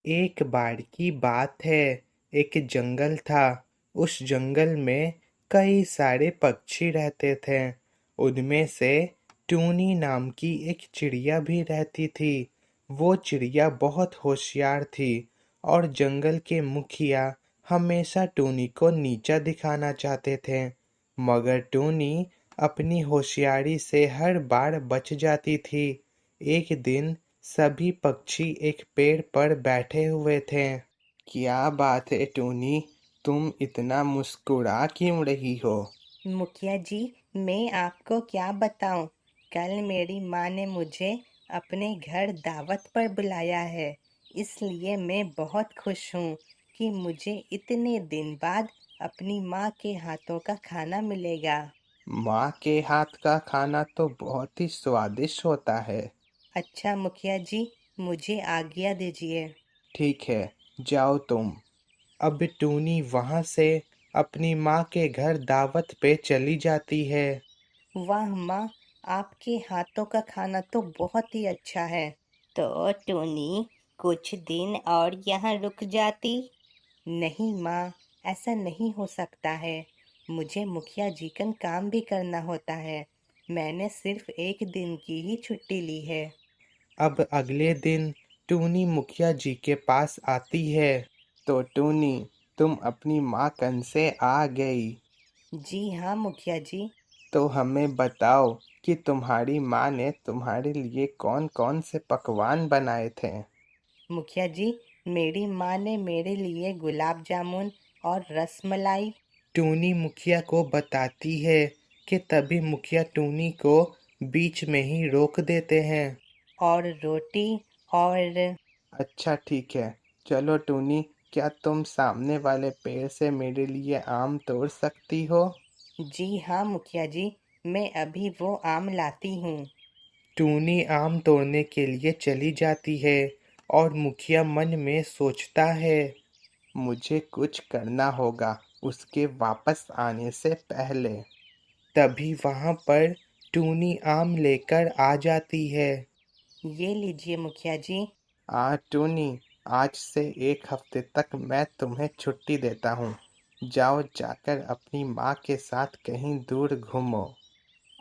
एक बार की बात है। एक जंगल था। उस जंगल में कई सारे पक्षी रहते थे। उनमें से टूनी नाम की एक चिड़िया भी रहती थी। वो चिड़िया बहुत होशियार थी और जंगल के मुखिया हमेशा टूनी को नीचा दिखाना चाहते थे, मगर टूनी अपनी होशियारी से हर बार बच जाती थी। एक दिन सभी पक्षी एक पेड़ पर बैठे हुए थे। क्या बात है टूनी, तुम इतना मुस्कुरा क्यों रही हो? मुखिया जी, मैं आपको क्या बताऊं। कल मेरी माँ ने मुझे अपने घर दावत पर बुलाया है। इसलिए मैं बहुत खुश हूँ कि मुझे इतने दिन बाद अपनी माँ के हाथों का खाना मिलेगा। माँ के हाथ का खाना तो बहुत ही स्वादिष्ट होता है। अच्छा मुखिया जी, मुझे आज्ञा दीजिए। ठीक है, जाओ तुम। अब टूनी वहां से अपनी माँ के घर दावत पे चली जाती है। वाह माँ, आपके हाथों का खाना तो बहुत ही अच्छा है। तो टोनी, कुछ दिन और यहाँ रुक जाती। नहीं माँ, ऐसा नहीं हो सकता है। मुझे मुखिया जी का काम भी करना होता है। मैंने सिर्फ एक दिन की ही छुट्टी ली है। अब अगले दिन टूनी मुखिया जी के पास आती है। तो टूनी, तुम अपनी माँ कन से आ गई। जी हाँ मुखिया जी। तो हमें बताओ कि तुम्हारी माँ ने तुम्हारे लिए कौन कौन से पकवान बनाए थे। मुखिया जी, मेरी माँ ने मेरे लिए गुलाब जामुन और रसमलाई टूनी मुखिया को बताती है कि तभी मुखिया टूनी को बीच में ही रोक देते हैं। और रोटी और अच्छा ठीक है, चलो टूनी, क्या तुम सामने वाले पेड़ से मेरे लिए आम तोड़ सकती हो? जी हाँ मुखिया जी, मैं अभी वो आम लाती हूँ। टूनी आम तोड़ने के लिए चली जाती है और मुखिया मन में सोचता है, मुझे कुछ करना होगा उसके वापस आने से पहले। तभी वहां पर टूनी आम लेकर आ जाती है। ये लीजिए मुखिया जी। टूनी, आज से एक हफ्ते तक मैं तुम्हें छुट्टी देता हूँ। जाओ, जाकर अपनी माँ के साथ कहीं दूर घूमो।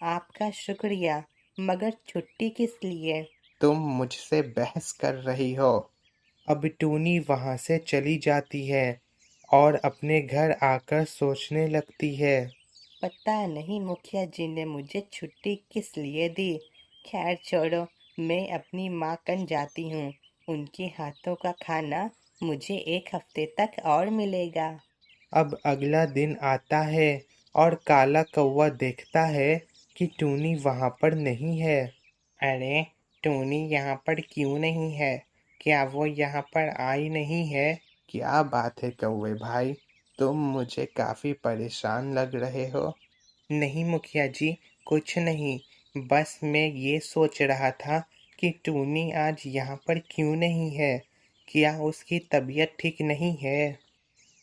आपका शुक्रिया, मगर छुट्टी किस लिए? तुम मुझसे बहस कर रही हो। अब टूनी वहां से चली जाती है और अपने घर आकर सोचने लगती है। पता नहीं मुखिया जी ने मुझे छुट्टी किस लिए दी। खैर छोड़ो, मैं अपनी माँ कन जाती हूँ। उनके हाथों का खाना मुझे एक हफ्ते तक और मिलेगा। अब अगला दिन आता है और काला कौवा देखता है कि टूनी वहां पर नहीं है। अरे, टूनी यहाँ पर क्यों नहीं है? क्या वो यहाँ पर आई नहीं है? क्या बात है कौवे भाई, तुम मुझे काफी परेशान लग रहे हो। नहीं मुखिया जी, कुछ नहीं। बस मैं ये सोच रहा था कि टूनी आज यहाँ पर क्यों नहीं है। क्या उसकी तबीयत ठीक नहीं है?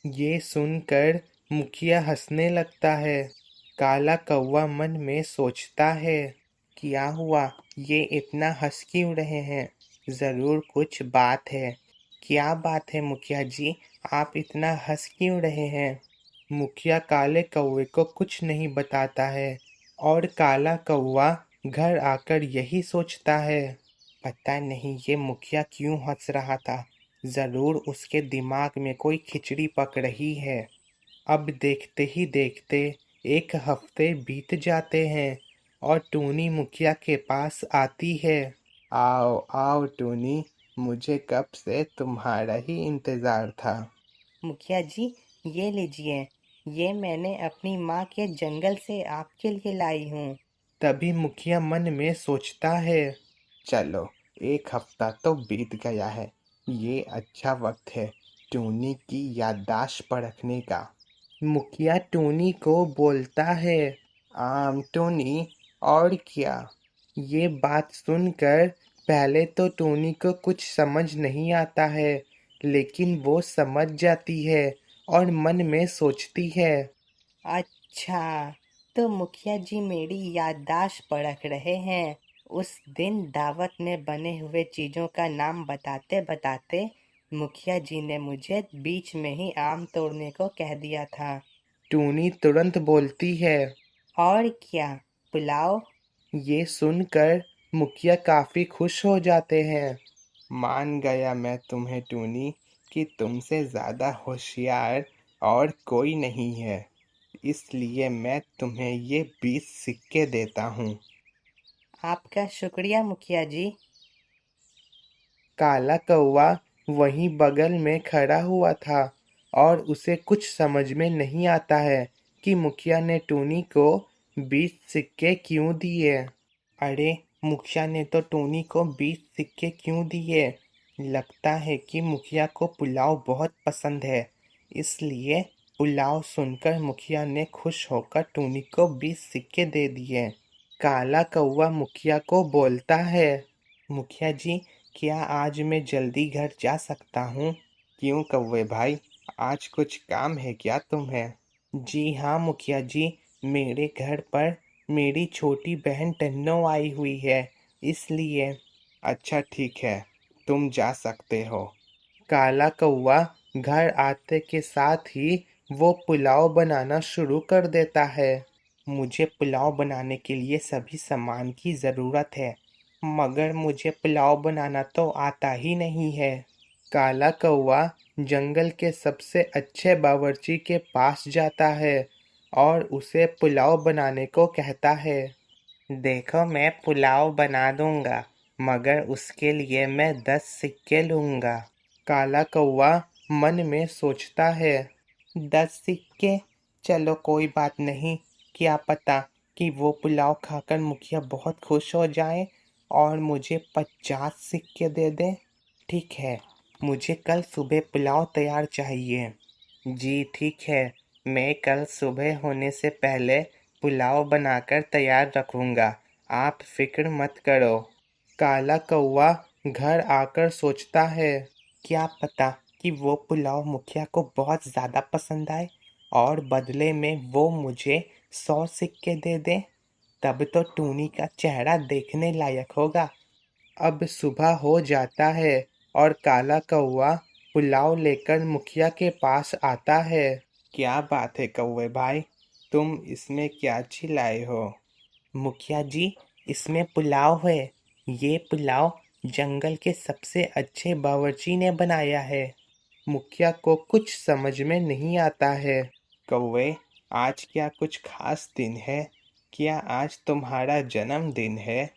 ये सुनकर मुखिया हंसने लगता है। काला कौवा मन में सोचता है, क्या हुआ, ये इतना हंस क्यों रहे हैं? जरूर कुछ बात है। क्या बात है मुखिया जी, आप इतना हंस क्यों रहे हैं? मुखिया काले कौवे को कुछ नहीं बताता है और काला कौवा घर आकर यही सोचता है, पता नहीं ये मुखिया क्यों हंस रहा था। जरूर उसके दिमाग में कोई खिचड़ी पक रही है। अब देखते ही देखते एक हफ्ते बीत जाते हैं और टूनी मुखिया के पास आती है। आओ आओ टूनी, मुझे कब से तुम्हारा ही इंतजार था। मुखिया जी, ये लीजिए। ये मैंने अपनी माँ के जंगल से आपके लिए लाई हूँ। तभी मुखिया मन में सोचता है, चलो, एक हफ्ता तो बीत गया है। ये अच्छा वक्त है टूनी की याददाश्त परखने का। मुखिया टूनी को बोलता है, आम टूनी, और क्या? ये बात सुनकर पहले तो टूनी को कुछ समझ नहीं आता है, लेकिन वो समझ जाती है और मन में सोचती है। अच्छा, तो मुखिया जी मेरी याददाश्त परख रहे हैं। उस दिन दावत में बने हुए चीज़ों का नाम बताते बताते मुखिया जी ने मुझे बीच में ही आम तोड़ने को कह दिया था। टूनी तुरंत बोलती है। और क्या, पुलाव? ये सुनकर मुखिया काफी खुश हो जाते हैं। मान गया मैं तुम्हें टूनी कि तुमसे ज्यादा होशियार और कोई नहीं है, इसलिए मैं तुम्हें ये 20 सिक्के देता हूँ। आपका शुक्रिया मुखिया जी। काला कौवा वहीं बगल में खड़ा हुआ था और उसे कुछ समझ में नहीं आता है कि मुखिया ने टूनी को 20 सिक्के क्यों दिए। अरे, मुखिया ने तो टूनी को 20 सिक्के क्यों दिए? लगता है कि मुखिया को पुलाव बहुत पसंद है, इसलिए पुलाव सुनकर मुखिया ने खुश होकर टूनी को 20 सिक्के दे दिए। काला कौवा मुखिया को बोलता है, मुखिया जी, क्या आज मैं जल्दी घर जा सकता हूँ? क्यों कौवे भाई, आज कुछ काम है क्या तुम्हें? जी हाँ मुखिया जी, मेरे घर पर मेरी छोटी बहन टन्नो आई हुई है, इसलिए। अच्छा ठीक है, तुम जा सकते हो। काला कौवा घर आते के साथ ही वो पुलाव बनाना शुरू कर देता है। मुझे पुलाव बनाने के लिए सभी सामान की ज़रूरत है, मगर मुझे पुलाव बनाना तो आता ही नहीं है। काला कौवा जंगल के सबसे अच्छे बावर्ची के पास जाता है और उसे पुलाव बनाने को कहता है। देखो, मैं पुलाव बना दूंगा, मगर उसके लिए मैं 10 सिक्के लूंगा। काला कौवा मन में सोचता है, 10 सिक्के? चलो कोई बात नहीं, क्या पता कि वो पुलाव खाकर मुखिया बहुत खुश हो जाए और मुझे 50 सिक्के दे दे। ठीक है, मुझे कल सुबह पुलाव तैयार चाहिए। जी ठीक है, मैं कल सुबह होने से पहले पुलाव बनाकर तैयार रखूंगा, आप फिक्र मत करो। काला कौवा घर आकर सोचता है, क्या पता कि वो पुलाव मुखिया को बहुत ज़्यादा पसंद आए और बदले में वो मुझे 100 सिक्के दे दे, तब तो टूनी का चेहरा देखने लायक होगा। अब सुबह हो जाता है और काला कौवा पुलाव लेकर मुखिया के पास आता है। क्या बात है कौवे भाई, तुम इसमें क्या चिल्लाए हो? मुखिया जी, इसमें पुलाव है। ये पुलाव जंगल के सबसे अच्छे बावर्ची ने बनाया है। मुखिया को कुछ समझ में नहीं आता है। कौवे, आज क्या कुछ खास दिन है? क्या आज तुम्हारा जन्मदिन है?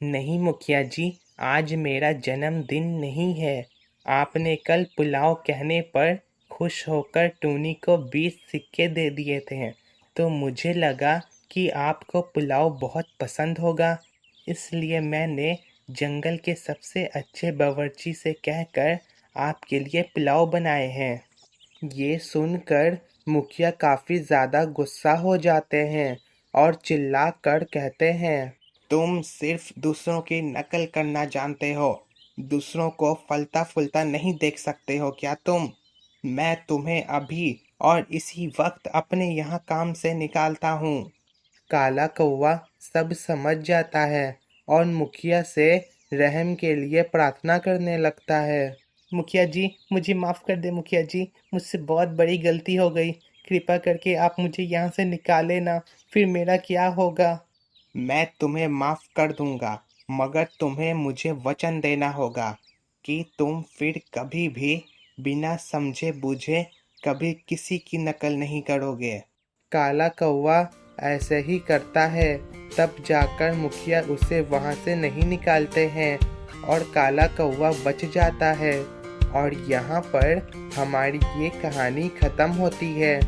नहीं मुखिया जी, आज मेरा जन्मदिन नहीं है। आपने कल पुलाव कहने पर खुश होकर टूनी को 20 सिक्के दे दिए थे, तो मुझे लगा कि आपको पुलाव बहुत पसंद होगा, इसलिए मैंने जंगल के सबसे अच्छे बावर्ची से कहकर आपके लिए पुलाव बनाए हैं। ये सुनकर मुखिया काफ़ी ज़्यादा गुस्सा हो जाते हैं और चिल्ला कर कहते हैं, तुम सिर्फ दूसरों की नकल करना जानते हो, दूसरों को फलता फूलता नहीं देख सकते हो क्या तुम? मैं तुम्हें अभी और इसी वक्त अपने यहाँ काम से निकालता हूँ। काला कौवा सब समझ जाता है और मुखिया से रहम के लिए प्रार्थना करने लगता है। मुखिया जी, मुझे माफ़ कर दे मुखिया जी, मुझसे बहुत बड़ी गलती हो गई, कृपा करके आप मुझे यहाँ से निकाले ना, फिर मेरा क्या होगा? मैं तुम्हें माफ़ कर दूंगा, मगर तुम्हें मुझे वचन देना होगा कि तुम फिर कभी भी बिना समझे बूझे कभी किसी की नकल नहीं करोगे। काला कौवा ऐसे ही करता है, तब जाकर मुखिया उसे वहाँ से नहीं निकालते हैं और काला कौवा बच जाता है। और यहाँ पर हमारी ये कहानी ख़त्म होती है।